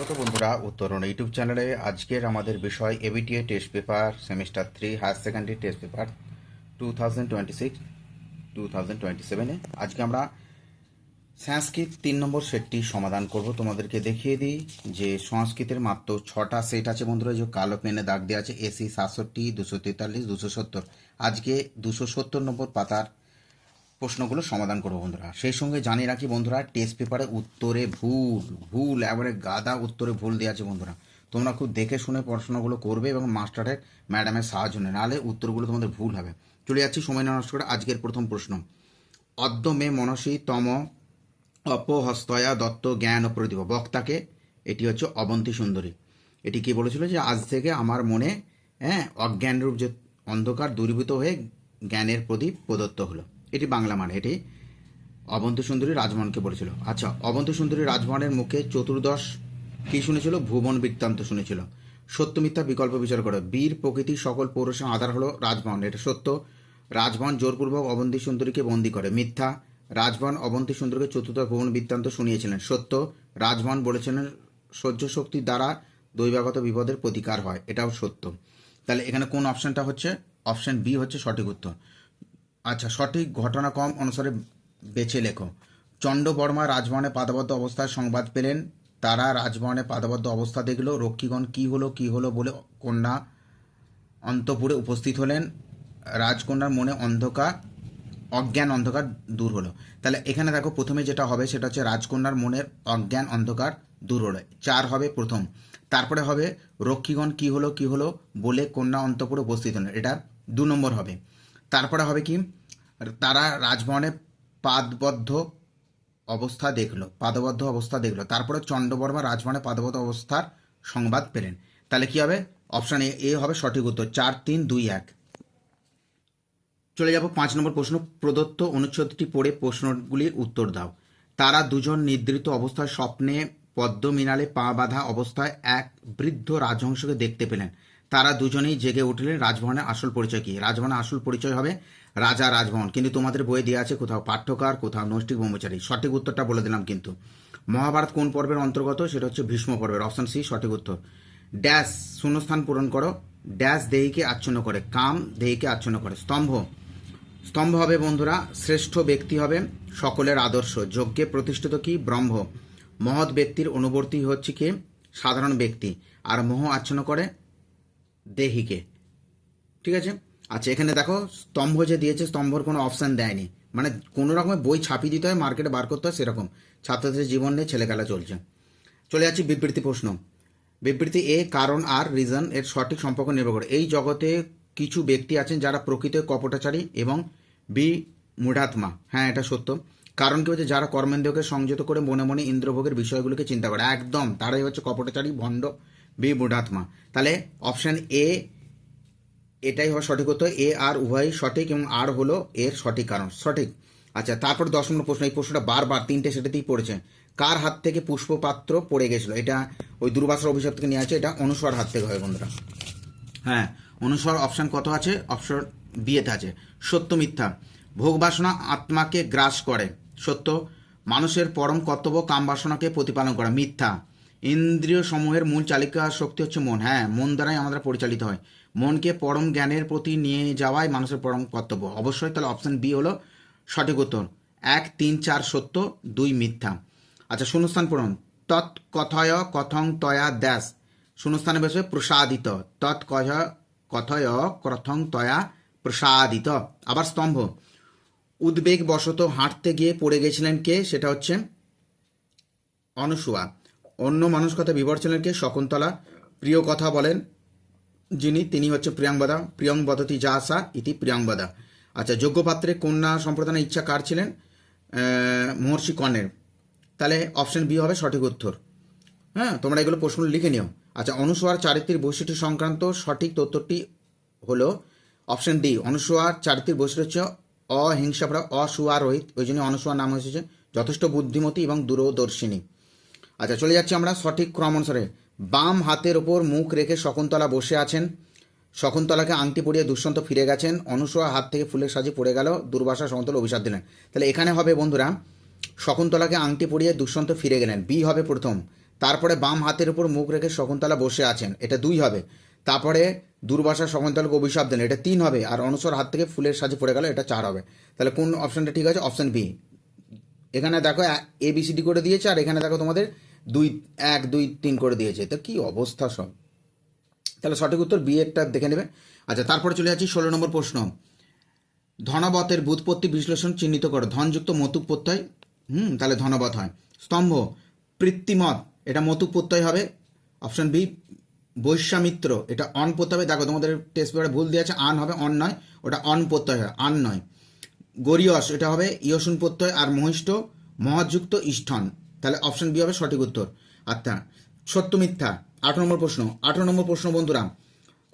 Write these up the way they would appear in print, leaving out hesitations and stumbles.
স্বাগত বন্ধুরা উত্তরণ ইউটিউব চ্যানেলে। আজকের আমাদের বিষয় ABTA test paper semester 3 higher secondary test paper 2026-2027-এ আজকে আমরা সংস্কৃত 3 নম্বর সেটটি সমাধান করব। তোমাদেরকে দেখিয়ে দিই যে সংস্কৃতের মাত্র 6টা সেট আছে বন্ধুরা, যে কালো পেনে দাগ দেওয়া আছে এসি 67, 243, 270। আজকে 270 নম্বর পাতার প্রশ্নগুলো সমাধান করবো বন্ধুরা। সেই সঙ্গে জানিয়ে রাখি বন্ধুরা, টেস্ট পেপারে উত্তরে ভুল এবারে গাদা উত্তরে ভুল দেওয়া আছে বন্ধুরা। তোমরা খুব দেখে শুনে প্রশ্নগুলো করবে এবং মাস্টারের ম্যাডামের সাহায্য নেয়, নাহলে উত্তরগুলো তোমাদের ভুল হবে। চলে যাচ্ছি সময় নষ্ট করে আজকের প্রথম প্রশ্ন। অদ্য মে মনসী তম অপহস্তয়া দত্ত জ্ঞান ও প্রদীপ। বক্তাকে, এটি হচ্ছে অবন্তী সুন্দরী। এটি কি বলেছিল যে আজ থেকে আমার মনে অজ্ঞানরূপ যে অন্ধকার দূরীভূত হয়ে জ্ঞানের প্রদীপ প্রদত্ত হলো। এটি বাংলা মানে, এটি অবন্তী সুন্দরী রাজমোহনকে বলেছিল। আচ্ছা, অবন্তী সুন্দরী রাজমোহনের মুখে চতুর্দশ কি শুনেছিল? ভুবন বৃত্তান্ত শুনেছিল। সত্য মিথ্যা বিকল্প বিচার করো। বীর প্রকৃতি সকল পৌরুষের আধার হলো রাজমোহন, এটা সত্য। রাজমোহন জোরপূর্বক অবন্তী সুন্দরীকে বন্দী করে, মিথ্যা। রাজমোহন অবন্তী সুন্দরীকে চতুর্দশ ভুবন বৃত্তান্ত শুনিয়েছিলেন, সত্য। রাজমোহন বলেছিলেন সহ্য শক্তির দ্বারা দৈবাগত বিপদের প্রতিকার হয়, এটাও সত্য। তাহলে এখানে কোন অপশানটা হচ্ছে? অপশান বি হচ্ছে সঠিক উত্তর। আচ্ছা, সঠিক ঘটনাক্রম অনুসারে বেছে লেখো। চণ্ডবর্মা রাজভবনে পাদাবদ্ধ অবস্থায় সংবাদ পেলেন, তারা রাজভবনে পাদাবদ্ধ অবস্থা দেখল। রক্ষীগণ কি হলো বলে কন্যা অন্তপুরে উপস্থিত হলেন। রাজকন্যার মনে অজ্ঞান অন্ধকার দূর হলো। তাহলে এখানে দেখো প্রথমে যেটা হবে সেটা হচ্ছে রাজকন্যার মনের অজ্ঞান অন্ধকার দূর হলো, 4 হবে প্রথম। তারপরে হবে রক্ষীগণ কি হলো বলে কন্যা অন্তপুরে উপস্থিত হলেন, এটা 2 নম্বর হবে। তারপরে হবে কি, তারা রাজভবনে পাদবদ্ধ অবস্থা দেখলো। তারপরে চণ্ডবর্মা রাজভবনে পাদবদ্ধ অবস্থার সংবাদ পেলেন। তাহলে কি হবে? অপশান এ হবে সঠিক উত্তর। 4, 3, 2, 1। চলে যাব 5 নম্বর প্রশ্ন। প্রদত্ত অনুচ্ছেদটি পড়ে প্রশ্নগুলির উত্তর দাও। তারা দুজন নিদ্রিত অবস্থায় স্বপ্নে পদ্ম মিনালে পা বাঁধা অবস্থায় এক বৃদ্ধ রাজহংসকে দেখতে পেলেন। তারা দুজনেই জেগে উঠলেন। রাজভবনের আসল পরিচয় কি? রাজভবনের আসল পরিচয় হবে রাজা রাজভবন, কিন্তু তোমাদের বইয়ে দেওয়া আছে কোথাও পাঠ্যকার, কোথাও নৈষ্ঠিক ব্রহ্মচারী। সঠিক উত্তরটা বলে দিলাম কিন্তু। মহাভারত কোন পর্বের অন্তর্গত? সেটা হচ্ছে ভীষ্ম পর্বের, অপশন সি সঠিক উত্তর। ড্যাশ শূন্যস্থান পূরণ করো। ড্যাশ দেহিকে আচ্ছন্ন করে, কাম দেহিকে আচ্ছন্ন করে। স্তম্ভ হবে বন্ধুরা শ্রেষ্ঠ ব্যক্তি হবে সকলের আদর্শ। যজ্ঞে প্রতিষ্ঠিত কি? ব্রহ্ম। মহৎ ব্যক্তির অনুবর্তী হচ্ছে কি? সাধারণ ব্যক্তি। আর মোহ আচ্ছন্ন করে দেহিকে, ঠিক আছে। আচ্ছা, এখানে দেখো স্তম্ভ যে দিয়েছে, স্তম্ভর কোনো অপশান দেয়নি, মানে কোনো রকমের বই ছাপিয়ে দিতে হয়, মার্কেটে বার করতে হয়, সেরকম ছাত্রদের জীবন নিয়ে ছেলেখেলা চলছে। চলে যাচ্ছি বিবৃতি প্রশ্ন। বিবৃতি এ, কারণ আর রিজন এর সঠিক সম্পর্ক নির্ভর করে। এই জগতে কিছু ব্যক্তি আছেন যারা প্রকৃত কপটাচারী এবং বি মূঢ়াত্মা। হ্যাঁ, এটা সত্য। কারণ কি হচ্ছে, যারা কর্মেন্দ্রিয়কে সংযত করে মনে মনে ইন্দ্রভোগের বিষয়গুলোকে চিন্তা করে, একদম তারাই হচ্ছে কপটাচারী, ভণ্ড, বি মূঢ়াত্মা। তাহলে অপশান এ এটাই হবে সঠিক উত্তর। এ আর উভয়ই সঠিক এবং আর হলো এর সঠিক কারণ, সঠিক। আচ্ছা, তারপর 10 নম্বর প্রশ্ন। এই প্রশ্নটা বারবার 3টে সেটাতেই পড়েছে। কার হাত থেকে পুষ্পপাত্র পড়ে গেছিল? এটা ওই দুর্বাসার অভিশাপ থেকে নিয়ে আছে, এটা অনুস্বর হাত থেকে হয় বন্ধুরা। হ্যাঁ, অনুস্বর অপশান কত আছে? অপশন বিয়েতে আছে। সত্য মিথ্যা? ভোগ বাসনা আত্মাকে গ্রাস করে, সত্য। মানুষের পরম কর্তব্য কাম বাসনাকে প্রতিপালন করা, মিথ্যা। ইন্দ্রিয় সমূহের মূল চালিকা শক্তি হচ্ছে মন। হ্যাঁ, মন দ্বারাই আমরা পরিচালিত হয়। মনকে পরম জ্ঞানের প্রতি নিয়ে যাওয়াই মানুষের পরম কর্তব্য, অবশ্যই। তাহলে অপশান বি হলো সঠিক উত্তর। 1, 3, 4 সত্য, 2 মিথ্যা। আচ্ছা, শূন্যস্থান পূরণ। তৎ কথয় কথং তয়া দ্যাশ। শূন্যস্থানে বসে প্রসাদিত। তৎ কথয় কথং তয়া প্রসাদিত। আবার স্তম্ভ। উদ্বেগ বশত হাঁটতে গিয়ে পড়ে গেছিলেন কে? সেটা হচ্ছে অনুসূয়া। অন্য মানসিকতা বিভোর ছিলেন কে? শকুন্তলা। প্রিয় কথা বলেন যিনি, তিনি হচ্ছে প্রিয়াঙ্গদা। প্রিয়ং বদতি যা সা ইতি প্রিয়াঙ্গদা। আচ্ছা, যোগ্যপাত্রে কন্যা সম্প্রদানের ইচ্ছা কার ছিলেন? মহর্ষি কর্ণের। তাহলে অপশন বি হবে সঠিক উত্তর। হ্যাঁ, তোমরা এগুলো প্রশ্ন লিখে নিও। আচ্ছা, অনুসূয়ার চারিত্রিক বৈশিষ্ট্য সংক্রান্ত সঠিক তথ্যটি হলো অপশন ডি। অনুসূয়ার চারিত্রিক বৈশিষ্ট্য হচ্ছে অহিংসাপ্রা, অসুয়ারোহিত, ওই জন্য অনুসূয়ার নাম হয়েছে যথেষ্ট বুদ্ধিমতী এবং দূরদর্শিনী। আচ্ছা, চলে যাচ্ছি আমরা সঠিক ক্রম অনুসারে। বাম হাতের ওপর মুখ রেখে শকুন্তলা বসে আছেন। শকুন্তলাকে আংটি পরিয়ে দুষ্যন্ত ফিরে গেছেন। অনুসূয়া হাত থেকে ফুলের সাজি পড়ে গেল। দুর্বাসা শকুন্তলা অভিশাপ দিলেন। তাহলে এখানে হবে বন্ধুরা শকুন্তলাকে আংটি পরিয়ে দুষ্যন্ত ফিরে গেলেন, বি হবে প্রথম। তারপরে বাম হাতের উপর মুখ রেখে শকুন্তলা বসে আছেন, এটা 2 হবে। তারপরে দুর্বাসা শকুন্তলাকে অভিশাপ দেন, এটা 3 হবে। আর অনসর হাত থেকে ফুলের সাজে পড়ে গেল, এটা 4 হবে। তাহলে কোন অপশনটা ঠিক আছে? Option B. এখানে দেখো ABCD করে দিয়েছে, আর এখানে দেখো তোমাদের 1 2 3 করে দিয়েছে। তো কি অবস্থা সব! তাহলে সঠিক উত্তর বি একটা দেখে নেবে। আচ্ছা, তারপরে চলে যাচ্ছি 16 নম্বর প্রশ্ন। ধনবতের ব্যুৎপত্তি বিশ্লেষণ চিহ্নিত করো। ধনযুক্ত মতুক প্রত্যয়, তাহলে ধনবত হয়। স্তম্ভ পৃথ্বীমত, এটা মতুক প্রত্যয় হবে। Option B. বৈশ্বামিত্র, এটা অন প্রত্যয় হবে। দেখো তোমাদের টেস্ট পেপারে ভুল দিয়েছে, আন হবে, অন নয়, ওটা অন প্রত্যয় হয়, আন নয়। গরিয়স, এটা হবে ইয়সুন প্রত্যয়। আর মহিষ্ঠ মহযুক্ত ইষ্ঠন, তাহলে অপশন বি হবে সঠিক উত্তর। আচ্ছা, সত্য মিথ্যা 18 নম্বর প্রশ্ন। 18 নম্বর প্রশ্ন বন্ধুরা,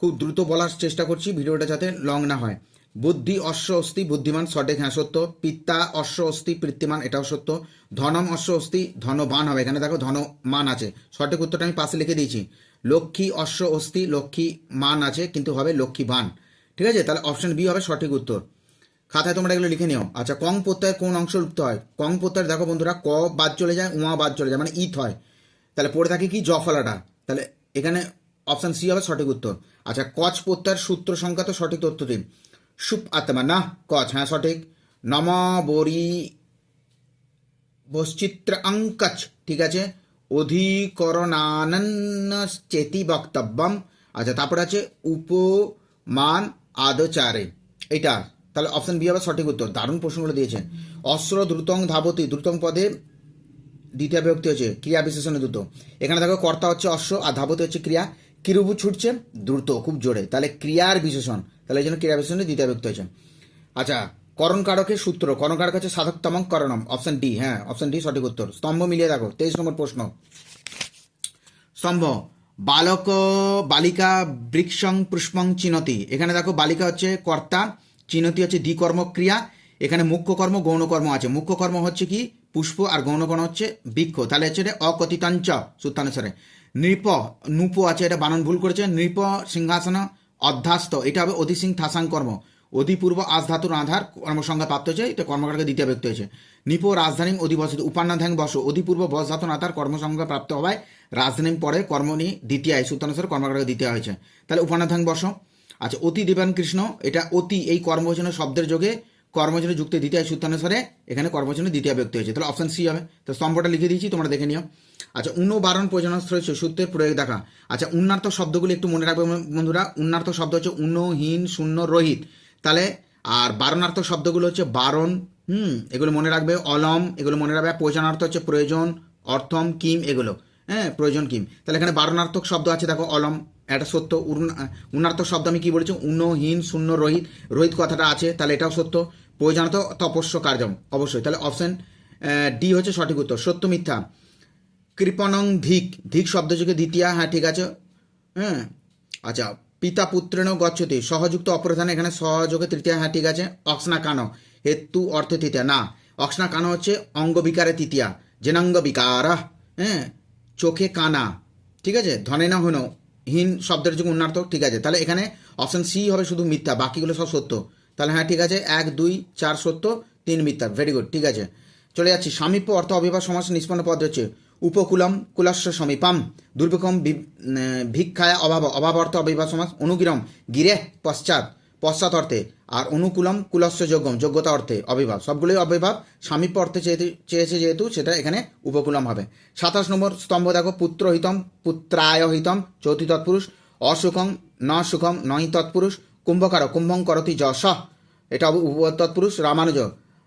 খুব দ্রুত বলার চেষ্টা করছি, ভিডিওটা যাতে লং না হয়। বুদ্ধি অশ্ব অস্তি বুদ্ধিমান, সঠিক, হ্যাঁ সত্য। পিতা অশ্ব অস্তি পৃথ্বীমান, এটাও সত্য। ধনম অশ্ব অস্তি ধনবান হবে, এখানে দেখো ধনমান আছে, সঠিক উত্তরটা আমি পাশে লিখে দিয়েছি। লক্ষ্মী অশ্ব অস্তি লক্ষ্মী মান আছে, কিন্তু হবে লক্ষ্মীবান, ঠিক আছে। তাহলে অপশন বি হবে সঠিক উত্তর। খাতায় তোমরা এগুলো লিখে নিও। আচ্ছা, কং প্রত্যয়ের কোন অংশ লুপ্ত হয়? কং প্রত্যয়ের দেখো বন্ধুরা, ক বাদ চলে যায়, উমা বাদ চলে যায়, মানে ইথ হয়। তাহলে পড়ে থাকে কি? জফলাটা। তাহলে এখানে অপশন সি হবে সঠিক উত্তর। আচ্ছা, কচ প্রত্যয়ের সূত্র সংখ্যা তো সঠিক তথ্যটি সুপ আত্মা না কচ, হ্যাঁ সঠিক। নম বরি বশ্চিত্র অঙ্কচ, ঠিক আছে। অধিকরণানন্যচেতি বক্তব্যম। আচ্ছা, তারপরে আছে উপমান আদচারে, এইটা। তাহলে অপশন বি হবে সঠিক উত্তর। দারুণ প্রশ্নগুলো দিয়েছে। অস্ত্র দ্রুতং ধাবতী, দ্রুতং পদে দ্বিতীয় বিভক্তি হচ্ছে ক্রিয়া বিশেষণে দ্রুত। এখানে দেখো কর্তা হচ্ছে অশ্ব আর ধাবতী হচ্ছে ক্রিয়া। কিরুবু ছুটছে দ্রুত, খুব জোরে, তাহলে ক্রিয়ার বিশেষণ, তাহলে এই জন্য ক্রিয়া বিশেষণে দ্বিতীয় বিভক্তি হয়েছে। আচ্ছা, করণ কারকের সূত্র, করণ কারক হচ্ছে সাধকতম করণম, অপশন ডি, হ্যাঁ অপশন ডি সঠিক উত্তর। স্তম্ভ মিলিয়ে দেখো 23 নম্বর প্রশ্ন। স্তম্ভ বালক বালিকা বৃক্ষং পুষ্পং চিনতি, এখানে দেখো বালিকা হচ্ছে কর্তা, চিনতি হচ্ছে দ্বিকর্ম ক্রিয়া। এখানে মুখ্য কর্ম গৌণ কর্ম আছে। মুখ্য কর্ম হচ্ছে কি? পুষ্প, আর গৌণ কর্ম হচ্ছে বৃক্ষ, তাহলে হচ্ছে এটা অকথিতাঞ্চ সূত্রানুসারে। নৃপ নূপ আছে, এটা বানান ভুল করেছে। নৃপ সিংহাসন অধ্যাস্ত, এটা হবে অধিসিং ঠাসাং কর্ম। অধিপূর্ব আজ ধাতুর আধার কর্মসংজ্ঞা প্রাপ্ত হয়েছে, এটা কর্মকারকে দ্বিতীয় ব্যক্তি হয়েছে। নিপ রাজধানী অধিবসিত উপান্নাধ্যাং বস, অধিপূর্ব বস ধাতুর আধার কর্মসংজ্ঞা প্রাপ্ত হওয়ায় রাজধানী পরে কর্মণি দ্বিতীয় সূত্রানুসারে কর্মকারকে দ্বিতীয় হয়েছে, তাহলে উপান্নাধ্যাং বস। আচ্ছা, অতি দেবান কৃষ্ণ, এটা অতি এই কর্মবচনের শব্দের যোগে কর্মজনে যুক্ত দ্বিতীয় সূত্রানুসারে এখানে কর্মজনে দ্বিতীয় ব্যক্তি হয়েছে, তাহলে অপশন সি হবে। তো স্তম্ভটা লিখে দিয়েছি, তোমরা দেখে নিও। আচ্ছা, বারণ প্রয়োজনস্থল সূত্রের প্রয়োগ দেখা। আচ্ছা, উন্নার্থক শব্দগুলি একটু মনে রাখবে বন্ধুরা। উন্নার্থক শব্দ হচ্ছে হীন, শূন্য, রহিত, তাহলে আর বারণার্থক শব্দগুলো হচ্ছে বারণ, এগুলো মনে রাখবে। অলম, এগুলো মনে রাখবে। প্রয়োজনার্থ হচ্ছে প্রয়োজন, অর্থম, কিম, এগুলো, হ্যাঁ প্রয়োজন কিম। তাহলে এখানে বারণার্থক শব্দ আছে দেখো অলম, এটা সত্য। উন্নার্থক শব্দ আমি কি বলেছি? হীন, শূন্য, রহিত, রহিত কথাটা আছে, তাহলে এটাও সত্য। প্রয়োজনার্থ তপস্য কার্যম, অবশ্যই, তাহলে অপশন ডি হচ্ছে সঠিক উত্তর। সত্য মিথ্যা কৃপণং ধিক, ধিক শব্দযোগে দ্বিতীয়, হ্যাঁ ঠিক আছে, হ্যাঁ। আচ্ছা, পিতা পুত্রেণ গচ্ছতি, সহযুক্ত অপ্রধানে, এখানে সহযোগে তৃতীয়, হ্যাঁ ঠিক আছে। অক্সনা কানো হেতু অর্থে তৃতীয়া, না, অক্সনা কানো হচ্ছে অঙ্গ বিকারে তৃতীয়া, জেনাঙ্গ বিকার, হ্যাঁ চোখে কানা, ঠিক আছে। ধনে না হন হীন শব্দের যুগ উন্নার্থক, ঠিক আছে। তাহলে এখানে অপশন সি হবে শুধু মিথ্যা, বাকিগুলো সব সত্য। তাহলে হ্যাঁ ঠিক আছে, 1 2 4 সত্য, 3 মিথ্যা, ভেরি গুড, ঠিক আছে। চলে যাচ্ছি, সামীপ্য অর্থ অবিভাব সমাস নিষ্পন্ন পদ হচ্ছে উপকূলম কুলস্য সমীপম, দুর্ভিক্ষম ভিক্ষায় অভাব, অভাব অর্থ অবিভাব সমাস। অনুগিরম গিরে পশ্চাৎ, পশ্চাৎ অর্থে। আর অনুকূলম কুলস্য যোগ্যম, যোগ্যতা অর্থে অবিভাব, সবগুলোই অবিভাব। সামীপ্য অর্থে চেয়েছে যেহেতু সেটা এখানে উপকূলম হবে। 27 নম্বর স্তম্ভ দেখো, পুত্রহিতম পুত্রায় হিতম, চৌথি তৎপুরুষ। অসুখম ন সুখম নহি তৎপুরুষ। কুম্ভকার কুম্ভং করতি যশ, এটা উপ তৎপুরুষ। রামানুজ,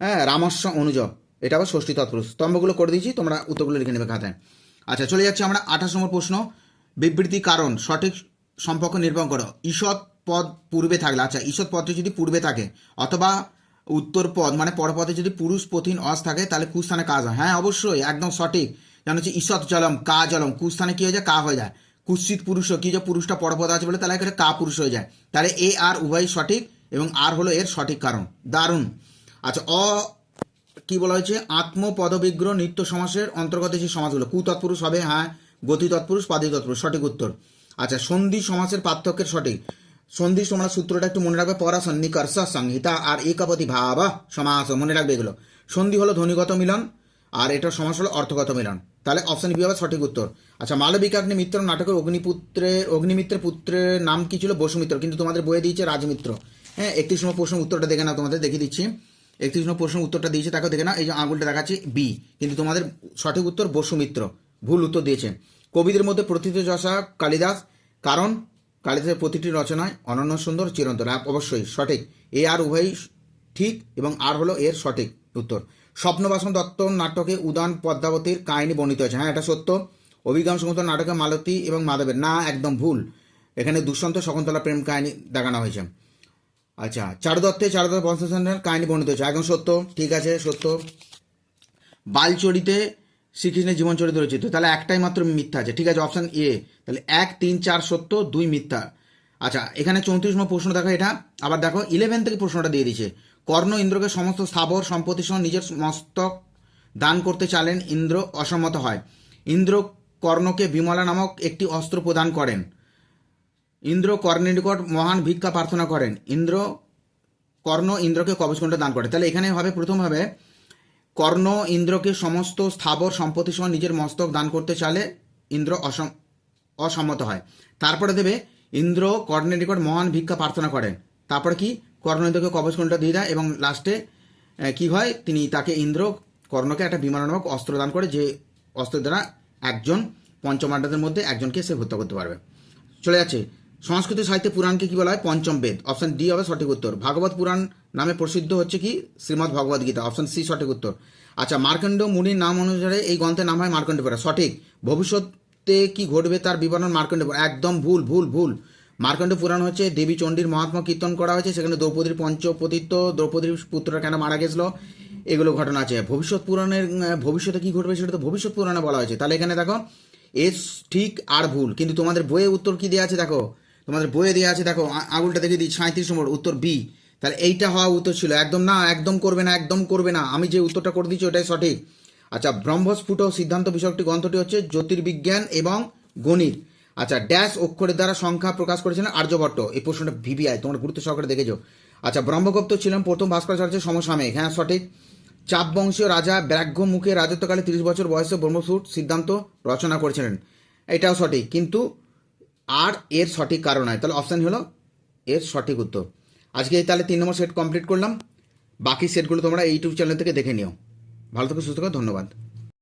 হ্যাঁ রামস্য অনুজ, এটা আবার ষষ্ঠী তৎপুরুষ। স্তম্ভগুলো করে দিয়েছি, তোমরা উত্তরগুলো লিখে নেবে খাতায়। আচ্ছা, চলে যাচ্ছি আমরা 28 নম্বর প্রশ্ন। বিবৃতি কারণ সঠিক সম্পর্ক নির্ভর করো। ঈষৎ পদ পূর্বে থাকলে, আচ্ছা ঈষৎ পদটি যদি পূর্বে থাকে, অথবা উত্তর পদ মানে পরপদে যদি পুরুষ পথিন অস থাকে, তাহলে কুস্থানে কাজ হয়, হ্যাঁ অবশ্যই একদম সঠিক। যেমন হচ্ছে ঈষৎ জলম কা জলম, কুস্থানে কি হয়ে যায়? কা হয়ে যায়। কুৎসিত পুরুষ, কি যে পুরুষটা পরপদ আছে বলে, তাহলে এখানে কা পুরুষ হয়ে যায়। তাহলে এ আর উভয় সঠিক, এবং আর হলো এর সঠিক কারণ। দারুণ। আচ্ছা, কি বলা হয়েছে? আত্মপদবিগ্রহ নিত্য সমাসের অন্তর্গত যে সমাসগুলো, কু তৎপুরুষ হবে, হ্যাঁ গতি তৎপুরুষ, পাদি তৎপুরুষ, সঠিক উত্তর। আচ্ছা, সন্ধি সমাসের পার্থক্যের সঠিক সন্ধি, তোমরা সূত্রটা একটু মনে রাখবে। পরা সন্নিকর্ষ সংহিতা আর একপতি ভাব সমাস, মনে রাখবে এগুলো। সন্ধি হলো ধ্বনিগত মিলন, আর এটার সমাস হলো অর্থগত মিলন। তাহলে অপশন বি হবে সঠিক উত্তর। আচ্ছা, মালবিকাগ্নি মিত্র নাটকের অগ্নিমিত্রের পুত্রের নাম কি ছিল? বসুমিত্র, কিন্তু তোমাদের বইয়ে দিয়েছে রাজমিত্র। হ্যাঁ, 31 নম্বর প্রশ্ন উত্তরটা দেখে না, তোমাদের দেখিয়ে দিচ্ছি। 31 নম্বর প্রশ্ন উত্তরটা দিয়েছে, তাকে দেখে না, এই যে আঙুলটা দেখাচ্ছি বি, কিন্তু তোমাদের সঠিক উত্তর বসুমিত্র, ভুল উত্তর দিয়েছে। কবিদের মধ্যে প্রথিতযশা কালিদাস, কারণ কালিদাসের প্রতিটি রচনায় অনন্য সুন্দর চিরন্তন। অবশ্যই সঠিক, এ আর উভয়ই ঠিক এবং আর হলো এর সঠিক উত্তর। স্বপ্নবাসন দত্ত নাটকে উদান পদ্মাবতীর কাহিনী বর্ণিত হয়েছে, হ্যাঁ এটা সত্য। অভিজ্ঞান সমুদ্র নাটকে মালতী এবং মাধবের, না একদম ভুল, এখানে দুষ্যন্ত শকুন্তলা প্রেম কাহিনী দেখানো হয়েছে। আচ্ছা, চারুদত্ত বংশসন্ধানের কাহিনী বর্ণিত হয়েছে, একদম সত্য, ঠিক আছে সত্য। বালচরিতে শ্রীকৃষ্ণের জীবন চরিত্র রচিত, তাহলে একটাই মাত্র মিথ্যা আছে, ঠিক আছে অপশন এ, তাহলে 1, 3, 4 সত্য, 2 মিথ্যা। আচ্ছা, এখানে 34 নম্বর প্রশ্ন দেখো, এটা আবার দেখো 11 থেকে প্রশ্নটা দিয়ে দিয়েছে। কর্ণ ইন্দ্রকে সমস্ত স্থাবর সম্পত্তি সহ নিজের মস্তক দান করতে চাইলেন, ইন্দ্র অসম্মত হয়। ইন্দ্র কর্ণকে বিমলা নামক একটি অস্ত্র প্রদান করেন। ইন্দ্র কর্ণের নিকট মহান ভিক্ষা প্রার্থনা করেন। কর্ণ ইন্দ্রকে কবচকুণ্ড দান করে। তাহলে এখানে হবে প্রথম হবে কর্ণ ইন্দ্রকে সমস্ত স্থাবর সম্পত্তি সহ নিজের মস্তক দান করতে চাইলে ইন্দ্র অসম্মত হয়। তারপরে দেবে ইন্দ্র কর্ণের নিকট মহান ভিক্ষা প্রার্থনা করেন। তারপরে কি কর্ণ ইন্দ্রকে কবচকুণ্ড দিয়ে দেয়, এবং লাস্টে কি হয়, তাকে ইন্দ্র কর্ণকে একটা বিমান নামক অস্ত্র দান করে, যে অস্ত্রের দ্বারা একজন পঞ্চমাণ্ডবের মধ্যে একজনকে সে হত্যা করতে পারবে। চলে যাচ্ছে, সংস্কৃত সাহিত্যে পুরাণকে কি বলা হয়? পঞ্চম বেদ, অপশন ডি হবে সঠিক উত্তর। ভাগবত পুরাণ নামে প্রসিদ্ধ হচ্ছে কি? শ্রীমদ্ ভগবদ গীতা, অপশন সি সঠিক উত্তর। আচ্ছা, মার্কণ্ড মুনির নাম অনুসারে এই গ্রন্থের নাম হয় মার্কণ্ড পুরাণ, সঠিক। ভবিষ্যতে কি ঘটবে তার বিবরণ মার্কণ্ড পুরাণ, একদম ভুল ভুল ভুল। মার্কণ্ড পুরাণ হচ্ছে দেবী চণ্ডীর মহাত্মা কীর্তন করা হয়েছে, সেখানে দ্রৌপদীর পঞ্চপতিত্ব, দ্রৌপদীর পুত্ররা কেন মারা গেছিল, এগুলো ঘটনা আছে। ভবিষ্যৎ পুরাণের ভবিষ্যতে কি ঘটবে সেটা তো ভবিষ্যৎ পুরাণে বলা হয়েছে। তাহলে এখানে দেখো এস ঠিক আর ভুল, কিন্তু তোমাদের বইয়ে উত্তর কি দেওয়া আছে দেখো, তোমাদের বইয়ে দেওয়া আছে দেখো, আঙুলটা দেখে দিই, 37 নম্বর উত্তর বি। তাহলে এইটা হওয়া উত্তর ছিল, একদম না, একদম করবে না, একদম করবে না, আমি যে উত্তরটা করে দিচ্ছি ওটাই সঠিক। আচ্ছা, ব্রহ্মস্ফুট সিদ্ধান্ত বিষয়কটি গ্রন্থটি হচ্ছে জ্যোতির্বিজ্ঞান এবং গণিত। আচ্ছা, ড্যাশ অক্ষরের দ্বারা সংখ্যা প্রকাশ করেছিলেন আর্যভট্ট, এই প্রশ্নটা ভিভিআই তোমরা গুরুত্ব সহকারে দেখেছো। আচ্ছা, ব্রহ্মগুপ্ত ছিলেন প্রথম ভাস্করাচার্যের সমসাময়িক, হ্যাঁ সঠিক। চাপ বংশীয় রাজা ব্যাঘ্রমুখে রাজত্বকালে 30 বছর বয়সে ব্রহ্মসূত্র সিদ্ধান্ত রচনা করেছিলেন, এটাও সঠিক, কিন্তু আর এর সঠিক কারণ নয়, তাহলে অপশান হলো এর সঠিক উত্তর। আজকে এই তাহলে 3 নম্বর সেট কমপ্লিট করলাম, বাকি সেটগুলো তোমরা ইউটিউব চ্যানেল থেকে দেখে নিও। ভালো থেকো, সুস্থ থেকো, ধন্যবাদ।